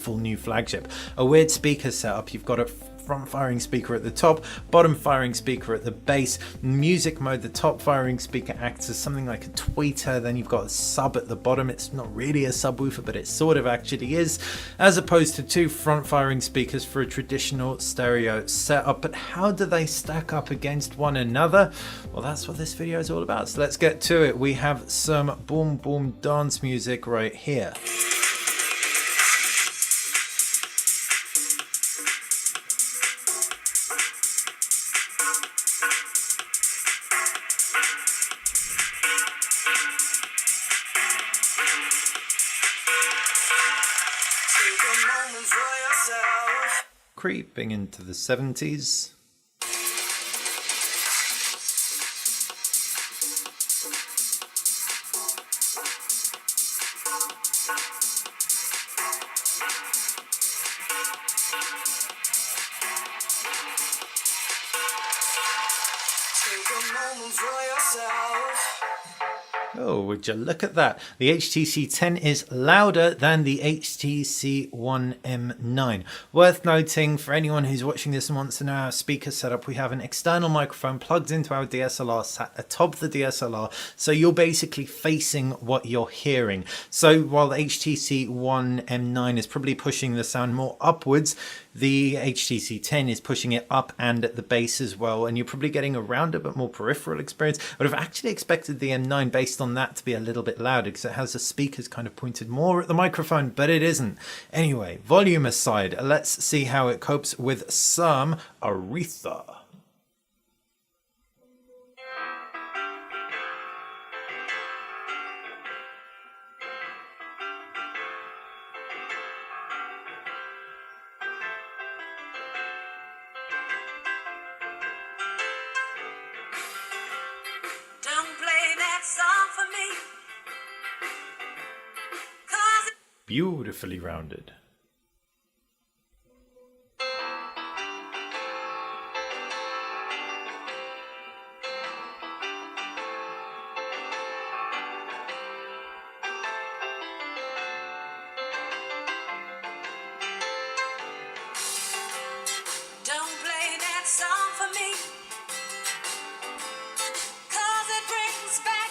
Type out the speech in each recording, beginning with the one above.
full new flagship. A weird speaker setup. You've got a front firing speaker at the top, bottom firing speaker at the base. Music mode, the top firing speaker acts as something like a tweeter, then you've got a sub at the bottom. It's not really a subwoofer, but it sort of actually is, as opposed to two front firing speakers for a traditional stereo setup. But how do they stack up against one another? Well, that's what this video is all about, so let's get to it. We have some boom boom dance music right here. Creeping into the 70s. Oh, would you look at that? The HTC 10 is louder than the HTC One M9. Worth noting, for anyone who's watching this and wants to know our speaker setup, we have an external microphone plugged into our DSLR sat atop the DSLR, so you're basically facing what you're hearing. So while the HTC One M9 is probably pushing the sound more upwards, the HTC 10 is pushing it up and at the base as well, and you're probably getting a rounder but more peripheral experience. I would have actually expected the M9, based on that, to be a little bit louder because it has the speakers kind of pointed more at the microphone, but it isn't. Anyway, volume aside, let's see how it copes with some Aretha. Beautifully rounded. Don't play that song for me, 'cause it brings back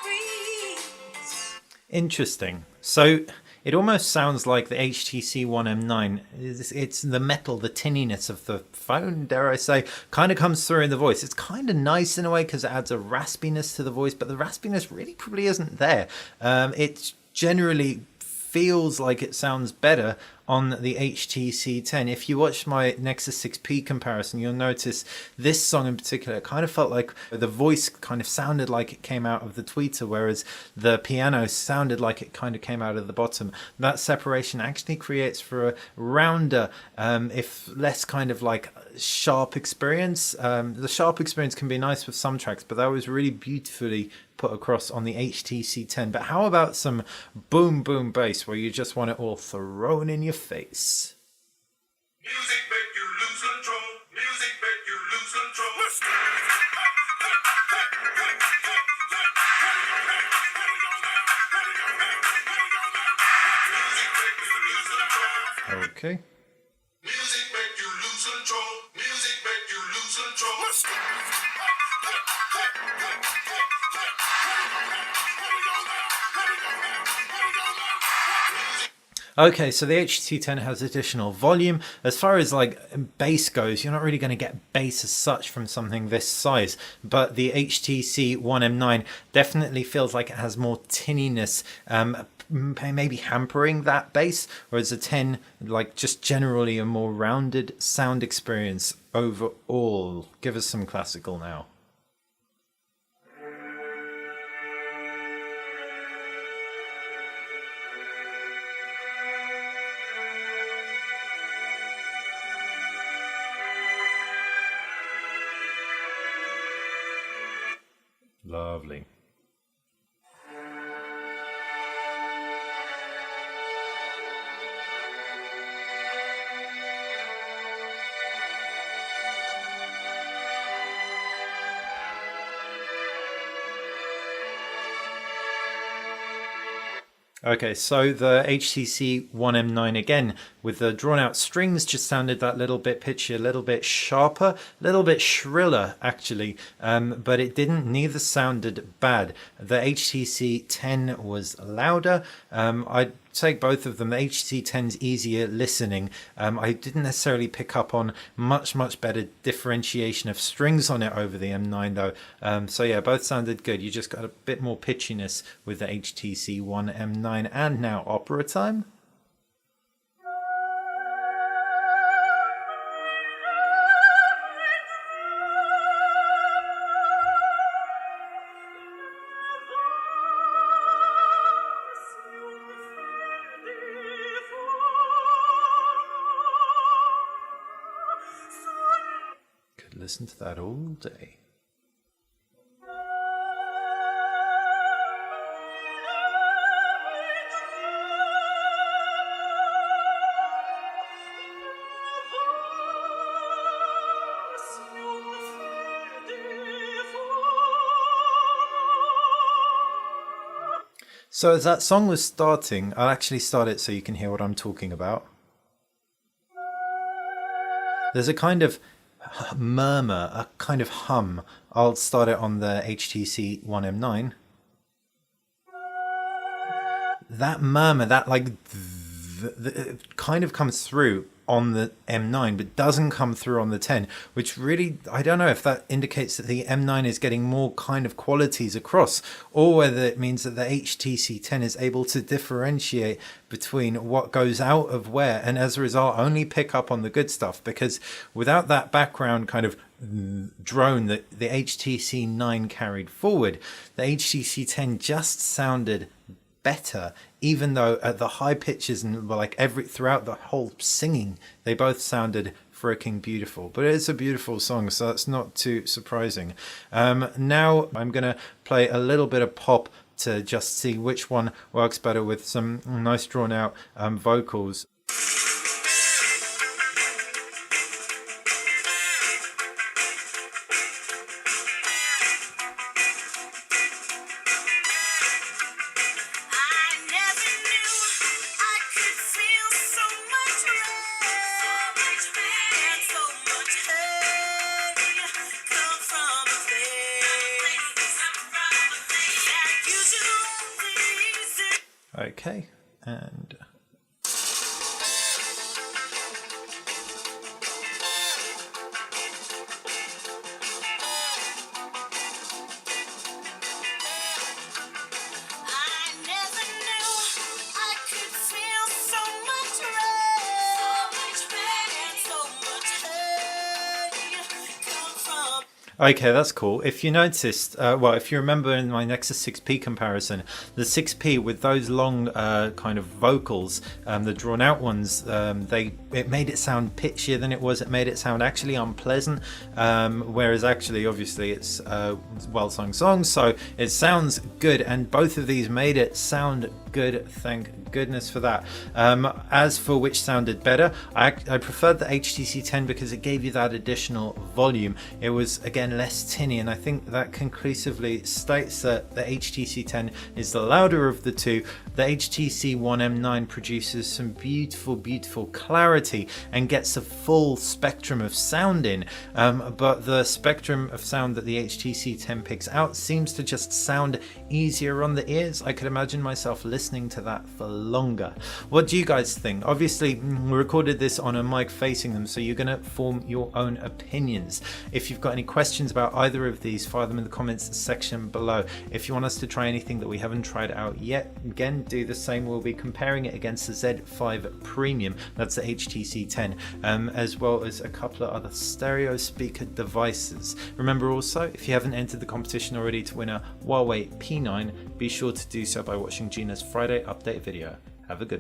memories. Interesting. So it almost sounds like the HTC One M9. It's the metal, the tinniness of the phone, dare I say, kind of comes through in the voice. It's kind of nice in a way because it adds a raspiness to the voice, but the raspiness really probably isn't there. It generally feels like it sounds better on the HTC 10. If you watch my Nexus 6P comparison, you'll notice this song in particular, it kind of felt like the voice kind of sounded like it came out of the tweeter, whereas the piano sounded like it kind of came out of the bottom. That separation actually creates for a rounder, if less kind of like sharp experience. The sharp experience can be nice with some tracks, but that was really beautifully put across on the HTC 10. But how about some boom boom bass where you just want it all thrown in your face? Music make you lose control. Music make you lose control. Okay. Music make you lose control. Music make you lose control. Okay, so the HTC 10 has additional volume. As far as like bass goes, you're not really going to get bass as such from something this size, but the HTC One M9 definitely feels like it has more tinniness, maybe hampering that bass, whereas the 10, like, just generally a more rounded sound experience overall. Give us some classical now. Lovely. Okay, so the HTC One M9 again with the drawn out strings just sounded that little bit pitchy, a little bit sharper, a little bit shriller actually, but it didn't, neither sounded bad. The HTC 10 was louder. I'd take both of them. The HTC 10's easier listening. I didn't necessarily pick up on much better differentiation of strings on it over the M9 though. So yeah, both sounded good. You just got a bit more pitchiness with the HTC One M9. And now opera time. Could listen to that all day. So as that song was starting, I'll actually start it so you can hear what I'm talking about. There's a kind of murmur, a kind of hum. I'll start it on the HTC One M9. That murmur, that like it kind of comes through on the M9 but doesn't come through on the 10, which really, I don't know if that indicates that the M9 is getting more kind of qualities across, or whether it means that the HTC 10 is able to differentiate between what goes out of where, and as a result only pick up on the good stuff, because without that background kind of drone that the HTC 9 carried forward, the HTC 10 just sounded better, even though at the high pitches and like throughout the whole singing they both sounded freaking beautiful. But it's a beautiful song, so that's not too surprising. Now I'm gonna play a little bit of pop to just see which one works better with some nice drawn out vocals. Okay, and okay, that's cool. If you noticed, well, if you remember in my Nexus 6P comparison, the 6P with those long kind of vocals, the drawn out ones, it made it sound pitchier than it was. It made it sound actually unpleasant, whereas actually, obviously, it's well-sung songs, so it sounds good, and both of these made it sound good. Thank goodness for that. As for which sounded better, I preferred the HTC 10 because it gave you that additional volume. It was, again, less tinny, and I think that conclusively states that the HTC 10 is the louder of the two. The HTC One M9 produces some beautiful clarity and gets a full spectrum of sound in, but the spectrum of sound that the HTC 10 picks out seems to just sound easier on the ears. I could imagine myself listening to that for longer. What do you guys think? Obviously, we recorded this on a mic facing them, so you're going to form your own opinions. If you've got any questions about either of these, fire them in the comments section below. If you want us to try anything that we haven't tried out yet, again, do the same. We'll be comparing it against the Z5 Premium, that's the HTC 10, as well as a couple of other stereo speaker devices. Remember also, if you haven't entered the competition already to win a Huawei P9, be sure to do so by watching Gina's Friday update video. Have a good one.